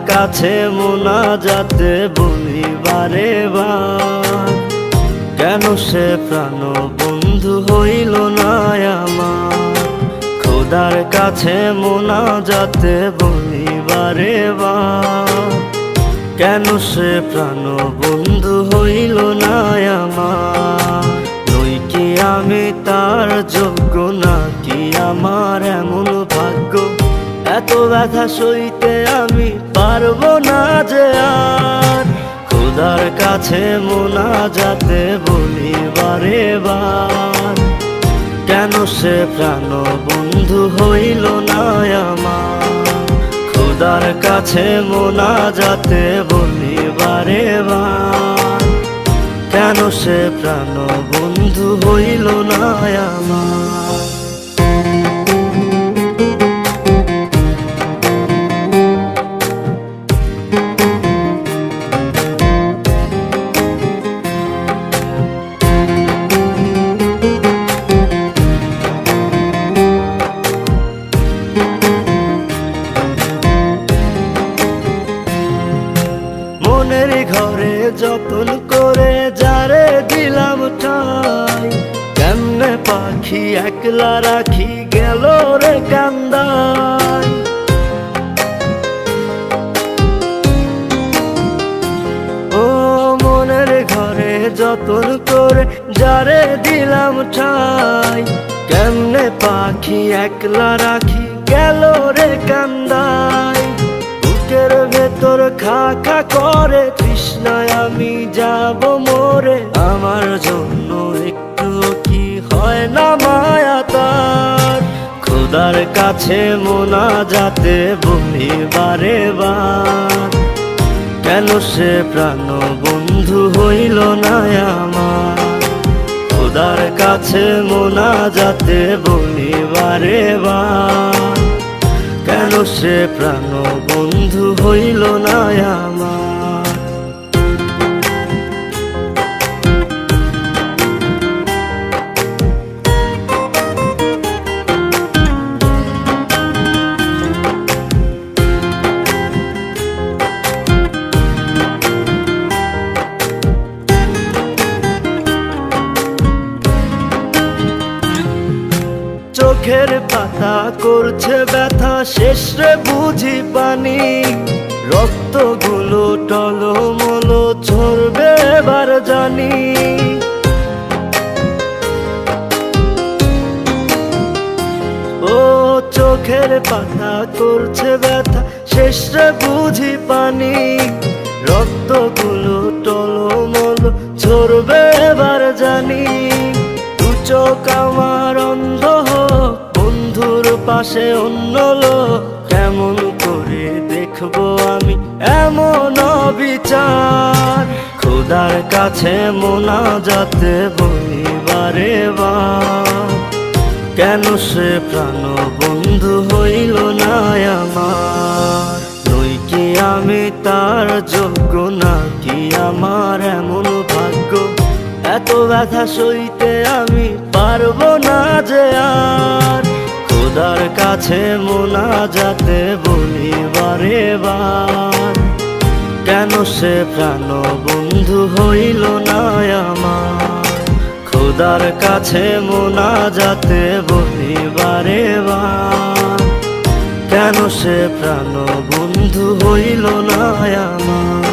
কাছে মোনাজাতে বলি বারে বার, কেন সে প্রাণ বন্ধু হইল না আমার। খোদার কাছে মোনাজাতে বলি বারে বার, কেন সে প্রাণ বন্ধু হইল না আমার। নই কি আমি তার যোগ্য, নাকি আমার এমন ভাগ্য, এত ব্যথা সইতে আমি পারবো না যে আর। খোদার কাছে মোনাজাতে বলি বারে বার, কেন সে প্রাণ বন্ধু হইল না আমার। খোদার কাছে মোনাজাতে বলি বারে বার, কেন সে প্রাণ বন্ধু হইল না আমার। মনের ঘরে যতন করে যারে দিলাম ঠাই, কেমনে পাখি একলা রাখি গেল রে কান্দাই। ও মনের ঘরে যতন করে যারে দিলাম ঠাই, কেমনে পাখি একলা রাখি গেল রে কান্দাই। বুকের ভেতর খা খা করে তৃষ্ণায় আমি যাব মরে, আমার জন্য একটু কি হয় না মায়া তার। খোদার কাছে মোনাজাতে বলি বারে বার, কেন সে প্রাণ বন্ধু হইল না আমার। খোদার কাছে মোনাজাতে বলি বারে বার, কেন সে প্রাণ বন্ধু হইল না আমার। চোখের পাতা করছে ব্যথা, শেষে বুঝি পানি। রক্তগুলো টলমলো ঝরবে এবার জানি। ও চোখের পাতা করছে ব্যথা, শেষে বুঝি পানি। রক্তগুলো টলমলো ঝরবে এবার জানি। দু চোখ আমার অন্ধ হোক, বন্ধুর পাশে অন্য লোক, কেমন করে দেখবো আমি এমন অবিচার। খোদার কাছে মোনাজাতে বলি বারে বার, কেন সে প্রাণ বন্ধু হইল না আমার। নই কি আমি তার যোগ্য, নাকি আমার এমন ভাগ্য, এত ব্যথা সইতে আমি পারবো না যে আর। খোদার কাছে মোনাজাতে বলি বারে বার, কেন সে প্রাণ বন্ধু হইল না আমার। খোদার কাছে মোনাজাতে বলি বারে বার, কেন সে প্রাণ বন্ধু হইল না আমার।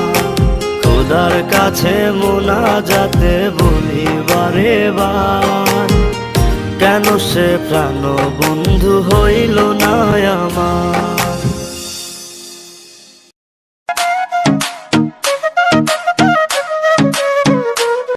খোদার কাছে মোনাজাতে বলি বারে বার, কেন সে প্রাণ বন্ধু হইল না আমার।